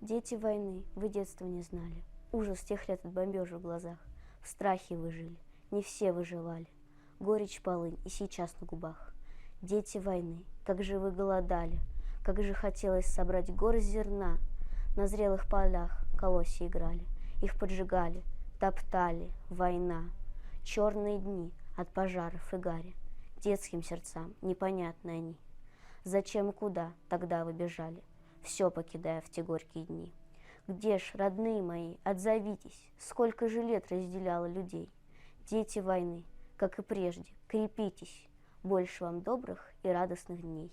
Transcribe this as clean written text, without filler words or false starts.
Дети войны, вы детства не знали. Ужас тех лет от бомбежек в глазах. В страхе вы жили, не все выживали. Горечь полынь и сейчас на губах. Дети войны, как же вы голодали, как же хотелось собрать горсть зерна. На зрелых полях колосья играли, их поджигали, топтали, война. Черные дни от пожаров и гари, детским сердцам непонятны они. Зачем и куда тогда вы бежали, все покидая в те горькие дни? Где ж, родные мои, отзовитесь, сколько же лет разделяло людей? Дети войны, как и прежде, крепитесь, больше вам добрых и радостных дней.